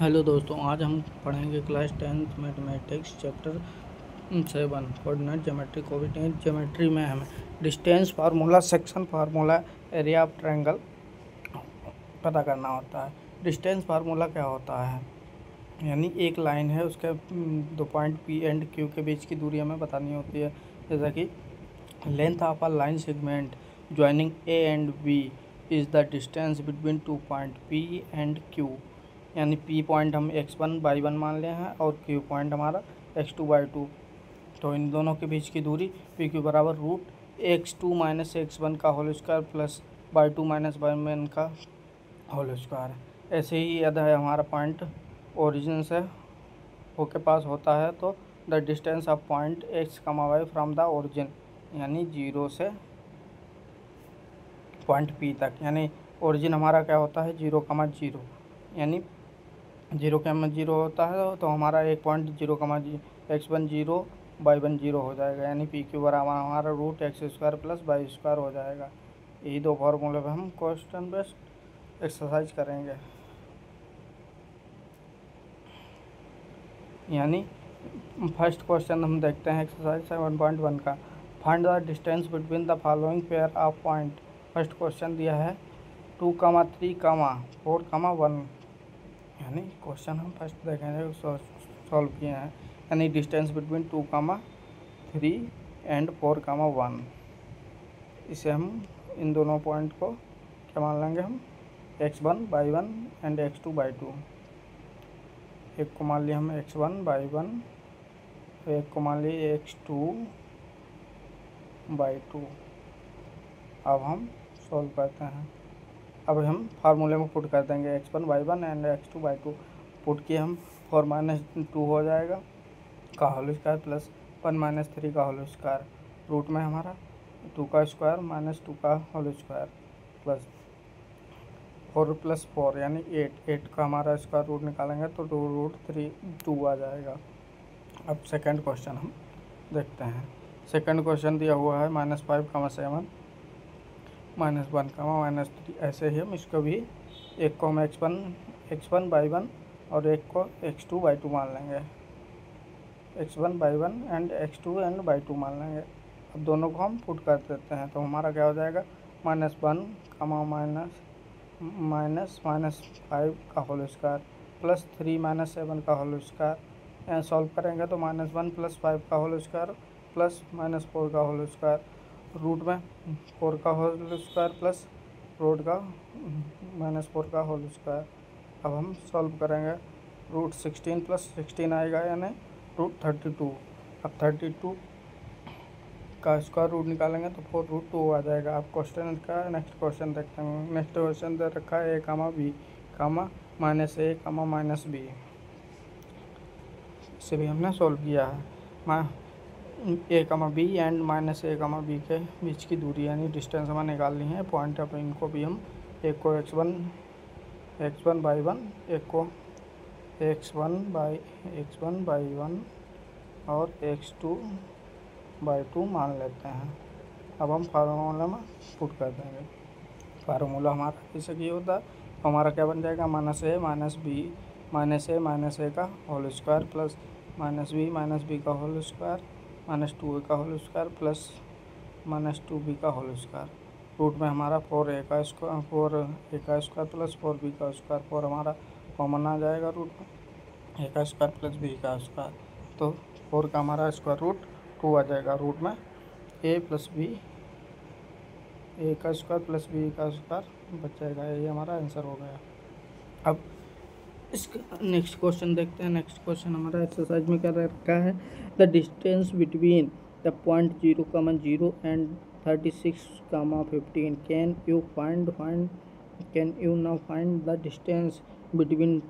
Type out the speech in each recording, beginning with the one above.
Hello दोस्तों, आज हम पढ़ेंगे class 10th mathematics chapter 7 coordinate geometry. Coordinate geometry में हमें distance formula, section formula, area of triangle पता करना होता है। डिस्टेंस फार्मूला क्या होता है, यानी एक लाइन है, उसके दो पॉइंट पी एंड क्यू के बीच की दूरी हमें बतानी होती है। जैसा कि length of a line segment joining A and B is the distance between two point P and Q, यानी पी पॉइंट हम x1/1 मान ले हैं और क्यू पॉइंट हमारा x2/2। तो इन दोनों के बीच की दूरी पी क्यू बराबर √x2 - x1 का whole square plus y2 - y1 का होल स्क्वायर है। ऐसे ही यदि हमारा पॉइंट ओरिजिन से होके पास होता है तो the distance of point x, y from the origin, यानी 0 से पॉइंट P तक, यानी ओरिजिन हमारा क्या होता है 0,0, यानी 0,0 होता है तो हमारा एक पॉइंट 0,0 x1 0 y1 0 हो जाएगा, यानी पी क्यू बराबर हमारा √x² प्लस y² हो जाएगा। यही दो फार्मूले पे हम क्वेश्चन बेस्ड एक्सरसाइज करेंगे। यानी फर्स्ट क्वेश्चन हम देखते हैं एक्सरसाइज 7.1 का। Find the distance between the following pair of point. First question दिया है 2, 3, 4, 1, यानी क्वेश्चन हम फर्स्ट देखेंगे सॉल्व किए हैं। यानी डिस्टेंस बिटवीन 2, 3 एंड 4, 1, इसे हम इन दोनों पॉइंट को क्या मान लेंगे हम x1/1 एंड x2/2। एक को मान लिया हम x1/1, एक को मान लिए x2/2। अब हम सॉल्व करते हैं। अब हम फार्मूले में पुट कर देंगे x1/1 एंड x2/2। पुट किए हम 4 - 2 हो जाएगा का होल स्क्वायर प्लस 1 - 3 का होल स्क्वायर, रूट में हमारा 2 का स्क्वायर माइनस 2 का होल स्क्वायर प्लस 4 + 4 यानी 8 का हमारा स्क्वायर रूट निकालेंगे तो 2√3 आ जाएगा। अब सेकंड क्वेश्चन हम देखते हैं। सेकंड क्वेश्चन दिया हुआ है -5, -7, -1, -3। ऐसे ही हम इसको भी एक को हम x1/1 और एक को x2/2 मान लेंगे। x1/1 and x2 and y2 मान लेंगे। अब दोनों को हम पुट कर देते हैं तो हमारा क्या हो जाएगा -1, -5 का होल स्क्वायर प्लस 3 - 7 का होल स्क्वायर। यहाँ सॉल्व करेंगे तो -1 + 5 का होल स्क्वायर प्लस -4 का होल स्क्वायर, रूट में 4 का होल स्क्वायर प्लस रूट का -4 का होल स्क्वायर। अब हम सॉल्व करेंगे √16 + 16 आएगा, यानी √32। अब 32 का स्क्वायर रूट निकालेंगे तो 4√2 आ जाएगा। अब क्वेश्चन का नेक्स्ट क्वेश्चन देखते हैं। नेक्स्ट क्वेश्चन दे रखा है a, b, -a, -b। इसे भी हमने सॉल्व किया है। a, b and -a, b के बीच की दूरी यानी डिस्टेंस हमें निकालनी है। पॉइंट अब इनको भी हम एक को x1/1, एक को x1/1 और x2/2 मान लेते हैं। अब हम फार्मूला में पुट कर देंगे। फार्मूला हमारा जैसे कि होता है तो हमारा क्या बन जाएगा -a का होल स्क्वायर प्लस -b का होल स्क्वायर -2a का होल स्क्वायर प्लस -2b का होल स्क्वायर, रूट में हमारा 4a का स्क्वायर प्लस 4b का स्क्वायर। 4 हमारा कॉमन आ जाएगा रूट में, a का स्क्वायर प्लस b का स्क्वायर, तो 4 का हमारा स्क्वायर रूट 2 आ जाएगा। रूट में a का स्क्वायर प्लस b का स्क्वायर बच जाएगा। ये हमारा आंसर हो गया। अब इसका नेक्स्ट क्वेश्चन देखते हैं। नेक्स्ट क्वेश्चन हमारा एक्सरसाइज में क्या रखा है, the distance between the point 0,0 and 36,15 can you now find the distance between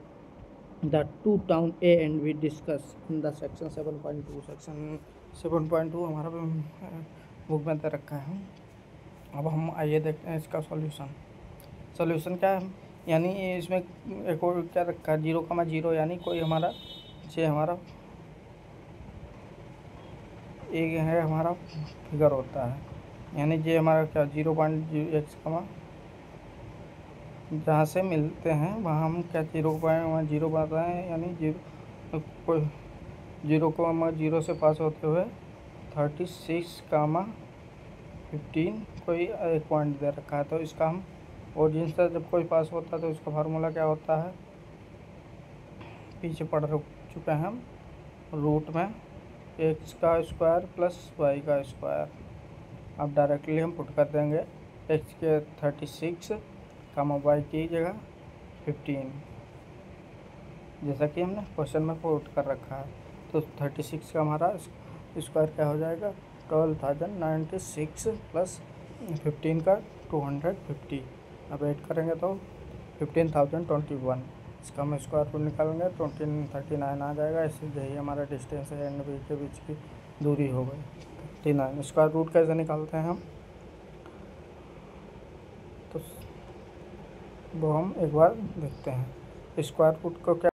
the two town A and be discuss in the section 7.2। Section 7.2 हमारा बुक में दे रखा है। अब हम आइए देखते हैं इसका सॉल्यूशन क्या है। यानी इसमें एक और क्या रखा है 0,0, यानी कोई हमारा एक है हमारा फिगर होता है, यानी ये हमारा क्या 0.0x, जहाँ से मिलते हैं वहाँ हम क्या 0 बताएँ, यानी कोई 0 से पास होते हुए 36, 15 एक पॉइंट दे रखा है। तो इसका हम ओरिजिन से जब कोई पास होता है तो इसका फार्मूला क्या होता है, पीछे पढ़ चुके हैं हम। रूट में x का स्क्वायर प्लस y का स्क्वायर। अब डायरेक्टली हम पुट कर देंगे x के 36 y की जगह 15, जैसा कि हमने क्वेश्चन में पुट कर रखा है। तो 36 का हमारा स्क्वायर क्या हो जाएगा, 12,096 प्लस 15 का 250। अब ऐड करेंगे तो 15,021। इसका हम स्क्वायर रूट निकालेंगे तो 39 आ जाएगा। इससे यही हमारा डिस्टेंस है एंड बी के बीच की दूरी हो गई 39। स्क्वायर रूट कैसे निकालते हैं हम, तो वो हम एक बार देखते हैं। स्क्वायर रूट को क्या